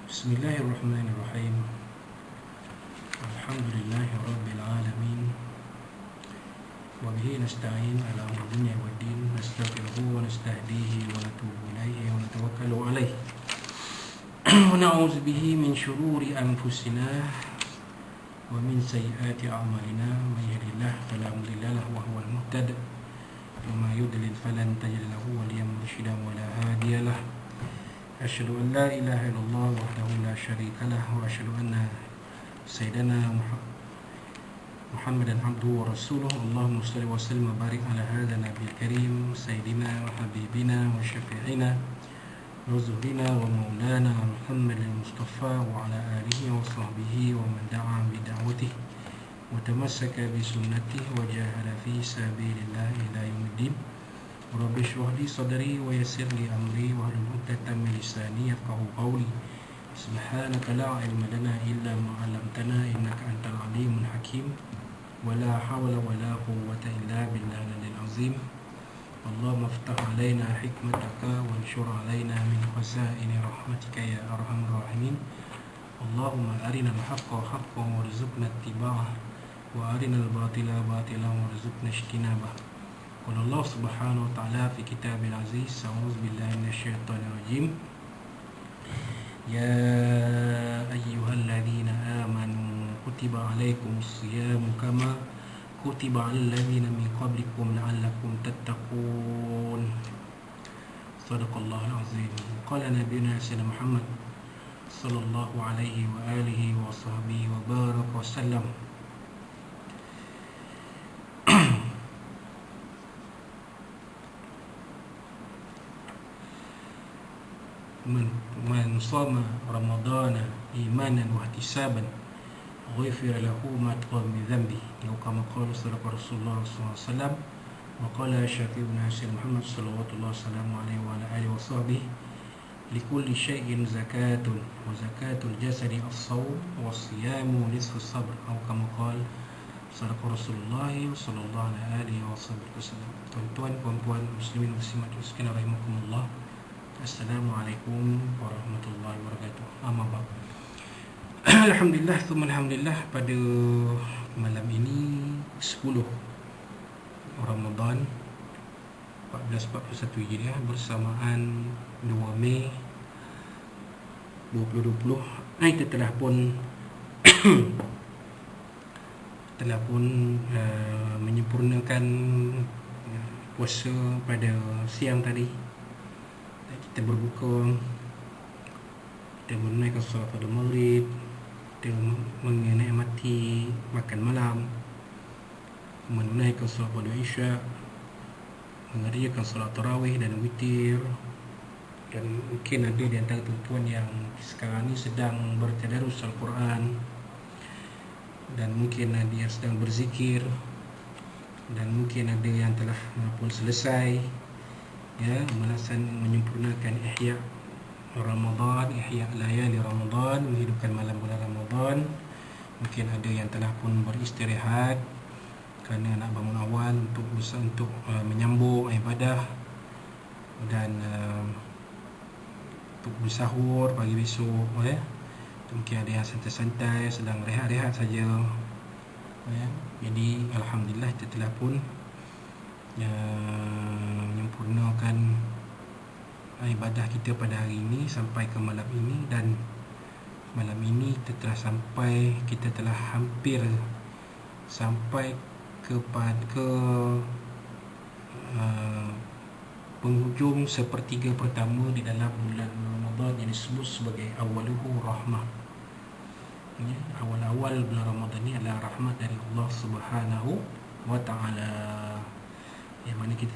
Bismillahirrahmanirrahim. Alhamdulillahi rabbil alamin. Wa bihi nasta'in ala umuri dunya waddin. Nastaghfiruhu wa nastahdihi wa natubu ilayhi wa natawakkalu alayhi. Wa na'udzu bihi min shururi anfusina wa min sayyiati a'malina. May yahdihillahu fala mudilla lahu wa huwal muhtadi wa may yudlil falan tajida lahu waliyyan murshida wa la hadiya lahu. Asyhadu an la ilaha illallah wahdahu la syarika lah wa asyhadu anna sayyidana Muhammadan abduhu wa rasuluh. Allahumma shalli wa sallim wa barik ala hadzal nabiyil karim sayyidina wa habibina wa syafi'ina wa zuhrina wa maulana Muhammadin Mustafa wa ala alihi wa sahbihi wa man da'a bi da'watihi wa tamassaka bi sunnatihi wa jahada fi sabilillah ila yaumiddin. Rabbi shrah li sadri wa yassir li amri wa hlul 'uqdatam min lisani yafqahu qawli. Subhanaka la ilma lana illa ma 'allamtana innaka antal alimul hakim. Wa la hawla wa la quwwata illa billahil azim. Allahumma iftah 'alaina hikmataka wa anshur 'alaina min khazaini rahmatika ya arhamar rahimin. Allahumma arina al-haqqa haqqan warzuqna ittiba'ah wa arina al-batila batilan warzuqna ijtinabah. Qala Allah subhanahu wa ta'ala fi kitabil aziz. A'udzu billahi minasyaitonir rajim. Ya ayyuhalladzina amanu kutiba alaikumus siyamu kama kutiba alal ladzina min qablikum la'allakum tattaqun. Shadaqallahul azim. Qala nabiyuna sayyidina Muhammad sallallahu alaihi wa alihi wa sahbihi wa baraka wasallam. Man shoma ramadana imanan wa ihtisaban ghufira lahu ma taqaddama min dhanbi. Kama qala Rasulullah sallallahu alaihi wasallam wa qala syafi'una sayyidina Muhammad sallallahu alaihi wa alihi wa sahbihi likulli syai'in zakatun wa zakatul jasadi as-shawm wa siyamu nisfu sabr. Atau kama qala Rasulullah sallallahu alaihi wasallam. Tuan-tuan, puan-puan, muslimin muslimat sekalian rahimakumullah. Assalamualaikum warahmatullahi wabarakatuh. Amma ba'd. Alhamdulillah, thumma alhamdulillah, pada malam ini 10 Ramadan 1441 Hijriah bersamaan 2 Mei 2020. Kita telah pun menyempurnakan puasa pada siang tadi. Kita berbuka, kita menunaikan solat pada maghrib, kita menikmati makan malam, menunaikan solat pada isya, mengerjakan solat tarawih dan witir. Dan mungkin ada di antara tuan-tuan yang sekarang ni sedang bertadarus Al-Quran, dan mungkin ada yang sedang berzikir, dan mungkin ada yang telah pun selesai menyempurnakan ihya Ramadan, ihya layali Ramadan, menghidupkan malam bulan Ramadan. Mungkin ada yang telah pun beristirahat kerana nak bangun awal untuk menyambung ibadah dan untuk bersahur pagi besok. Mungkin ada yang santai-santai sedang rehat-rehat saja. Jadi alhamdulillah kita telah pun menyempurnakan ibadah kita pada hari ini sampai ke malam ini. Dan malam ini kita telah hampir sampai ke penghujung sepertiga pertama di dalam bulan Ramadan yang disebut sebagai awaluhu rahmah. Awal-awal bulan Ramadan ini adalah rahmat dari Allah Subhanahu wa ta'ala, yang mana kita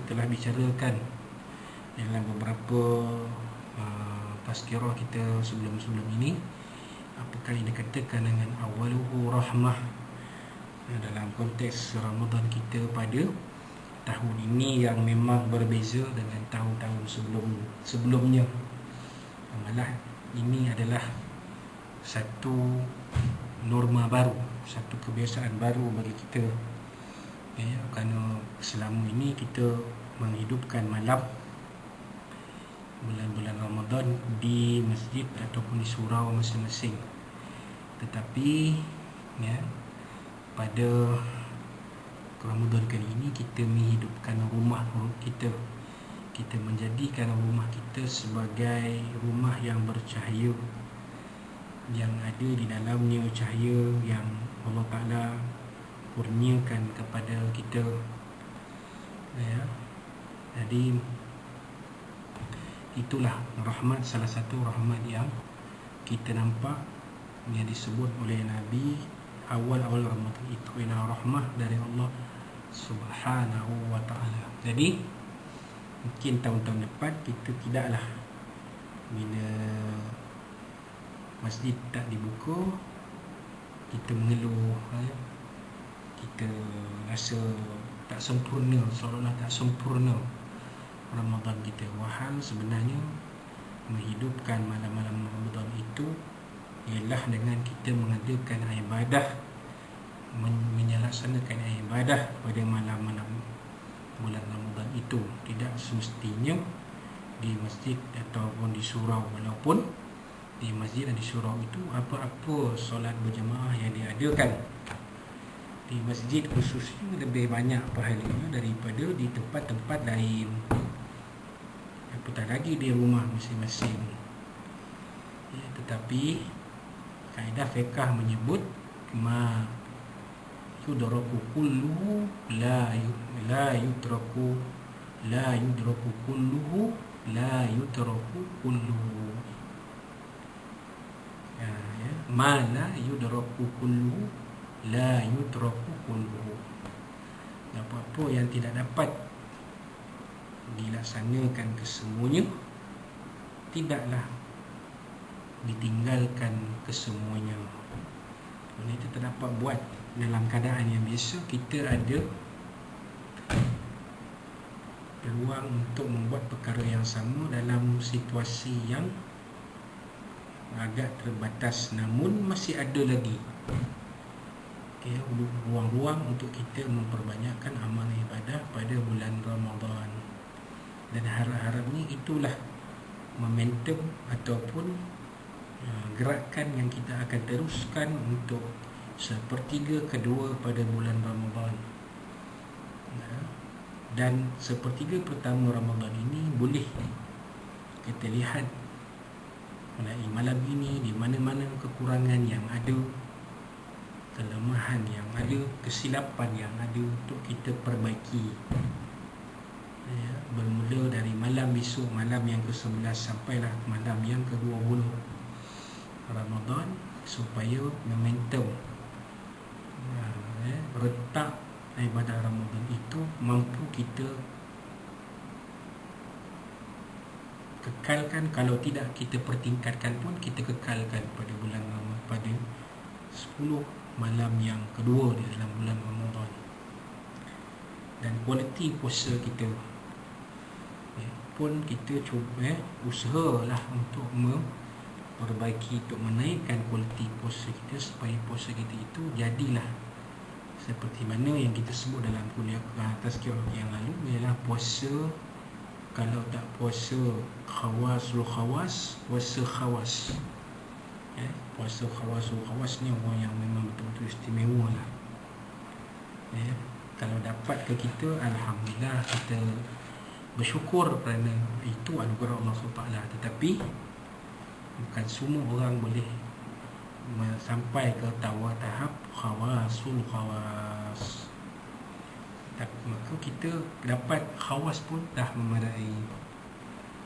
telah bicarakan dalam beberapa tazkirah kita sebelum ini. Apakah yang dikatakan dengan awaluhu rahmah dalam konteks Ramadan kita pada tahun ini, yang memang berbeza dengan tahun-tahun sebelumnya. Malah ini adalah satu norma baru, satu kebiasaan baru bagi kita. Kerana selama ini kita menghidupkan malam bulan-bulan Ramadan Ramadan di masjid ataupun di surau masing-masing. Tetapi ya, pada Ramadan kali ini kita menghidupkan rumah kita. Kita menjadikan rumah kita sebagai rumah yang bercahaya, yang ada di dalamnya cahaya yang Allah Ta'ala kurniakan kepada kita ya. Jadi itulah rahmat, salah satu rahmat yang kita nampak yang disebut oleh Nabi awal-awal Ramadan itu ialah rahmah dari Allah Subhanahu wa Ta'ala. Jadi mungkin tahun-tahun depan kita tidaklah bila masjid tak dibuka kita mengeluh ya. Kita rasa tak sempurna, seolah-olah tak sempurna Ramadan kita. Wahal sebenarnya menghidupkan malam-malam Ramadan itu ialah dengan kita mengadakan ibadah, menyelaksanakan ibadah pada malam-malam bulan Ramadan itu. Tidak semestinya di masjid ataupun di surau, walaupun di masjid dan di surau itu apa-apa solat berjemaah yang diadakan di masjid khususnya lebih banyak pahalanya daripada di tempat-tempat lain, apatah lagi di rumah masing-masing ya. Tetapi kaedah fiqh menyebut ma yudraku kulluhu la yudraku kulluhu la yudraku kulluhu ya. Ma la yudraku kulluhu la yudraku kulluhu. Apa-apa yang tidak dapat dilaksanakan kesemuanya tidaklah ditinggalkan kesemuanya. Ini kita dapat buat dalam keadaan yang biasa. Kita ada peluang untuk membuat perkara yang sama dalam situasi yang agak terbatas, namun masih ada lagi ruang-ruang untuk kita memperbanyakkan amal ibadah pada bulan Ramadan. Dan harap-harapnya itulah momentum ataupun gerakan yang kita akan teruskan untuk sepertiga kedua pada bulan Ramadan. Dan sepertiga pertama Ramadan ini boleh kita lihat mulai malam ini di mana-mana kekurangan yang ada, kelemahan yang ada, kesilapan yang ada untuk kita perbaiki ya. Bermula dari malam besok, malam yang ke-11 sampailah malam yang ke-20 Ramadan, supaya momentum retak ibadah Ramadan itu mampu kita kekalkan. Kalau tidak kita pertingkatkan pun, kita kekalkan pada bulan Ramadan, pada 10 malam yang kedua di dalam bulan Ramadan. Dan kualiti puasa kita pun kita cuba usahalah untuk memperbaiki, untuk menaikkan kualiti puasa kita, supaya puasa kita itu jadilah seperti mana yang kita sebut dalam kuliah tazkirah yang lalu, ialah puasa, kalau tak puasa khawasul khawas, puasa khawas puasa khawasul khawas ni orang yang memang betul-betul istimewa lah ya. Kalau dapat ke kita, alhamdulillah, kita bersyukur kerana itu anugerah Allah SWT. Tetapi bukan semua orang boleh sampai ke tahap khawasul khawas. Maka kita dapat khawas pun dah memadai,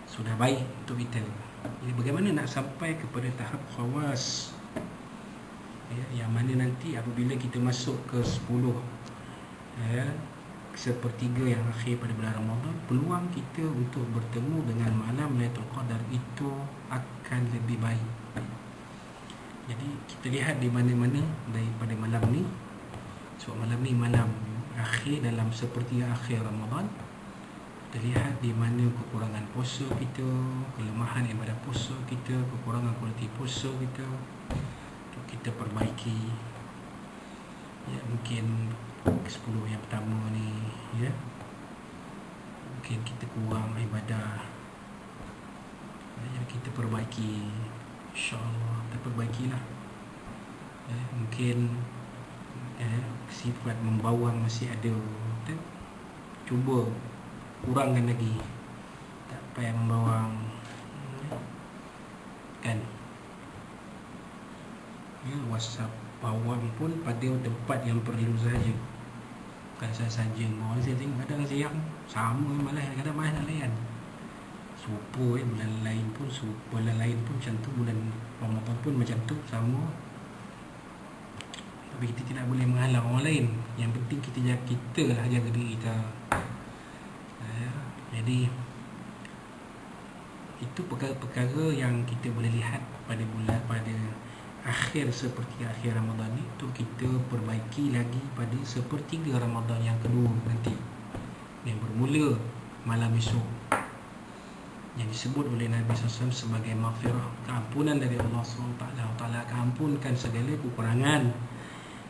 sudah baik untuk kita. Jadi bagaimana nak sampai kepada tahap khawas ya, yang mana nanti apabila kita masuk ke 10 ya, sepertiga yang akhir pada bulan Ramadan, peluang kita untuk bertemu dengan malam Lailatul Qadar itu akan lebih baik. Jadi kita lihat di mana-mana daripada malam ni. So malam ni malam akhir dalam sepertiga akhir Ramadan. Kita lihat di mana kekurangan puasa kita, kelemahan ibadah puasa kita, kekurangan kualiti puasa kita, untuk kita perbaiki ya. Mungkin ke-10 yang pertama ni ya, mungkin kita kurang ibadah ya, kita perbaiki, insyaAllah kita perbaikilah. Mungkin sifat membawang masih ada, kita cuba kurangkan lagi, tak payah membawang kan. WhatsApp bawang pun pada tempat yang perlu saja, bukan saja orang saya tengok kadang siang sama malah kadang malas nak layan. Serupa bulan lain pun bulan lain pun macam tu, bulan Ramadan pun macam tu sama. Tapi kita tidak boleh menghalang orang lain. Yang penting kita lah jaga diri kita. Jadi itu perkara-perkara yang kita boleh lihat pada akhir sepertiga akhir Ramadan ni, tu kita perbaiki lagi pada sepertiga Ramadan yang kedua nanti, yang bermula malam esok, yang disebut oleh Nabi SAW sebagai maghfirah, keampunan dari Allah SWT. Allah ampunkan segala kekurangan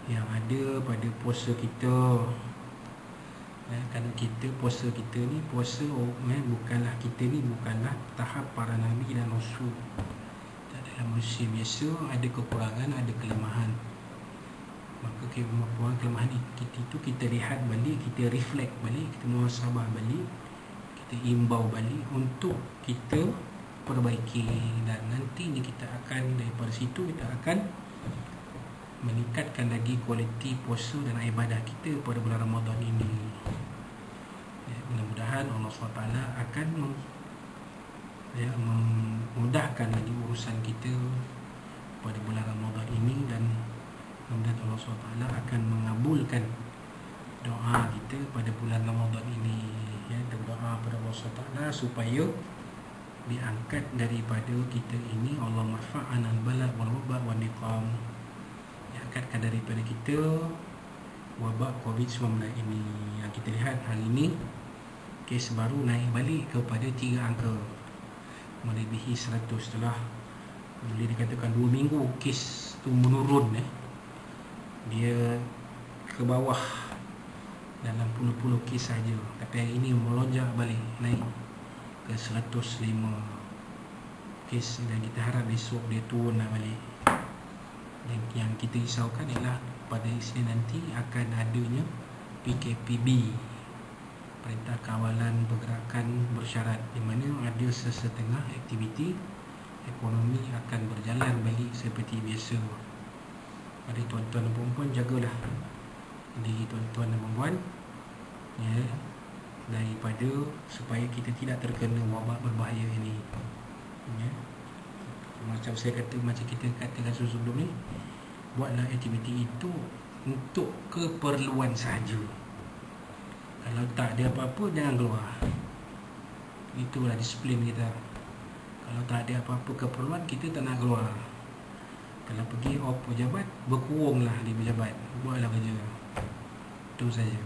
yang ada pada puasa kita. Kerana kita puasa kita ni bukanlah tahap para Nabi dan Rasul. Dalam manusia biasa ada kekurangan, ada kelemahan. Maka kelemahan kita lihat balik, kita reflect balik, kita muhasabah balik, kita imbau balik untuk kita perbaiki. Dan nantinya kita akan, daripada situ kita akan meningkatkan lagi kualiti puasa dan ibadah kita pada bulan Ramadan ini. Mudah-mudahan Allah SWT akan memudahkan lagi urusan kita pada bulan Ramadan ini, dan mudah-mudahan Allah SWT akan mengabulkan doa kita pada bulan Ramadan ini. Berdoa pada Allah SWT supaya diangkat daripada kita ini, Allah marfa'anal bala wal wabak wal niqam, diangkatkan daripada kita wabak COVID-19 ini. Yang kita lihat hari ini kes baru naik balik kepada 3 angka, melebihi 100 setelah boleh dikatakan 2 minggu kes tu menurun. Dia ke bawah dalam puluh-puluh kes saja, tapi hari ini melonjak balik naik ke 105 kes, dan kita harap besok dia turun balik. Dan yang kita risaukan ialah pada Isnin nanti akan adanya PKPB, Perintah Kawalan Pergerakan Bersyarat, di mana ada sesetengah aktiviti ekonomi akan berjalan balik seperti biasa. Pada tuan-tuan dan perempuan, jagalah diri tuan-tuan dan perempuan daripada supaya kita tidak terkena wabak berbahaya ini. Macam kita katakan sebelum ni, buatlah aktiviti itu untuk keperluan sahaja. Kalau tak ada apa-apa, jangan keluar. Itulah disiplin kita. Kalau tak ada apa-apa keperluan, kita tak nak keluar. Kalau pergi off pejabat, berkurunglah di pejabat, buatlah kerja. Itu saja.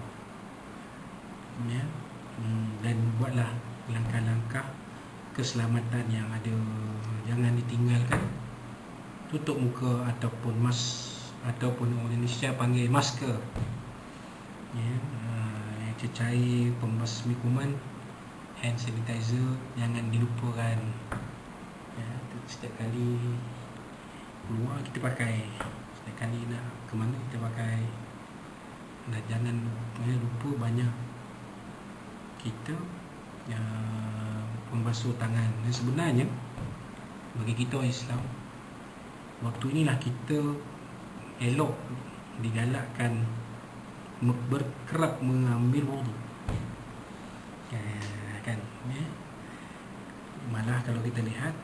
Dan buatlah langkah-langkah keselamatan yang ada. Jangan ditinggalkan. Tutup muka ataupun ataupun orang Indonesia panggil masker. Cecair pembasmi kuman, hand sanitizer jangan dilupakan. Setiap kali keluar kita pakai, setiap kali nak ke mana kita pakai. Dan jangan lupa banyak kita membasuh tangan. Dan sebenarnya bagi kita orang Islam, waktu inilah kita elok digalakkan berkerap mengambil wudu, kan? Malah kalau kita lihat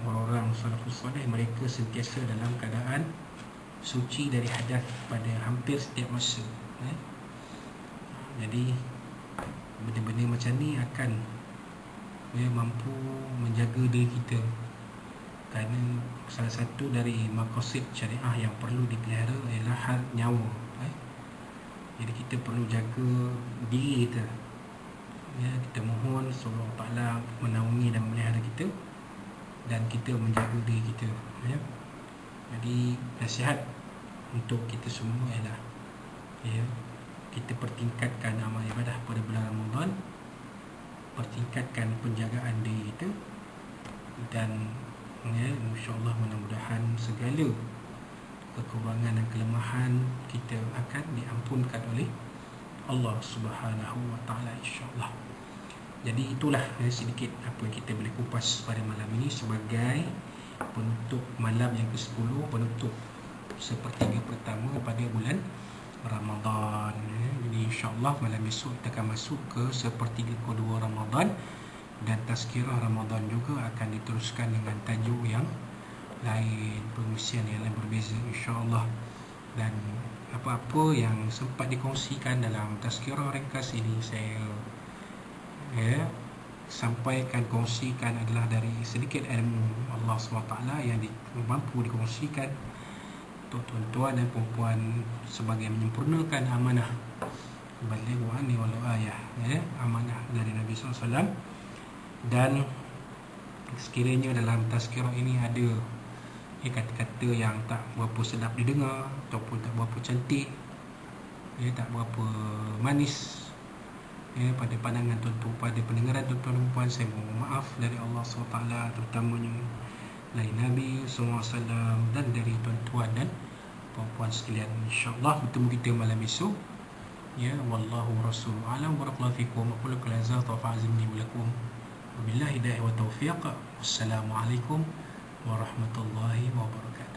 orang-orang salafus soleh, mereka sentiasa dalam keadaan suci dari hadas pada hampir setiap masa. Jadi benda-benda macam ni akan mampu menjaga diri kita, kerana salah satu dari maqasid syariah yang perlu dipelihara ialah hal nyawa. Jadi kita perlu jaga diri kita. Kita mohon Allah Ta'ala menaungi dan memelihara kita, dan kita menjaga diri kita. Jadi nasihat untuk kita semua ialah kita pertingkatkan amal ibadah pada bulan Ramadan, pertingkatkan penjagaan diri kita, dan insyaAllah mudah-mudahan segala kekurangan dan kelemahan kita akan diampunkan oleh Allah Subhanahu wa Ta'ala, insyaAllah. Jadi itulah sedikit apa yang kita boleh kupas pada malam ini sebagai penutup malam yang ke-10, penutup sepertiga pertama pada bulan Ramadan. Jadi insyaAllah malam esok kita akan masuk ke sepertiga kedua Ramadan, dan tazkirah Ramadan juga akan diteruskan dengan tajuk yang lain, pengisian yang lain berbeza, insyaAllah. Dan apa-apa yang sempat dikongsikan dalam tazkirah ringkas ini saya sampaikan, kongsikan adalah dari sedikit ilmu Allah SWT yang mampu dikongsikan untuk tuan-tuan dan puan-puan sebagai menyempurnakan amanah balighu anni walau ayah, amanah dari Nabi SAW. Dan sekiranya dalam tazkirah ini ada kata-kata yang tak berapa sedap didengar ataupun tak berapa cantik, tak berapa manis pada pandangan tuan-tuan, pada pendengaran tuan-tuan dan puan, saya mohon maaf dari Allah SWT, terutamanya dari Nabi SAW dan dari tuan-tuan dan puan-puan sekalian. InsyaAllah bertemu kita malam esok. Wallahu rasuluhu a'lam. Barakallahu fikum. Aqulu qawli hadza wa fa'azimni walakum. Wabillahi hidayah wa taufiq. Wassalamualaikum warahmatullahi wabarakatuh.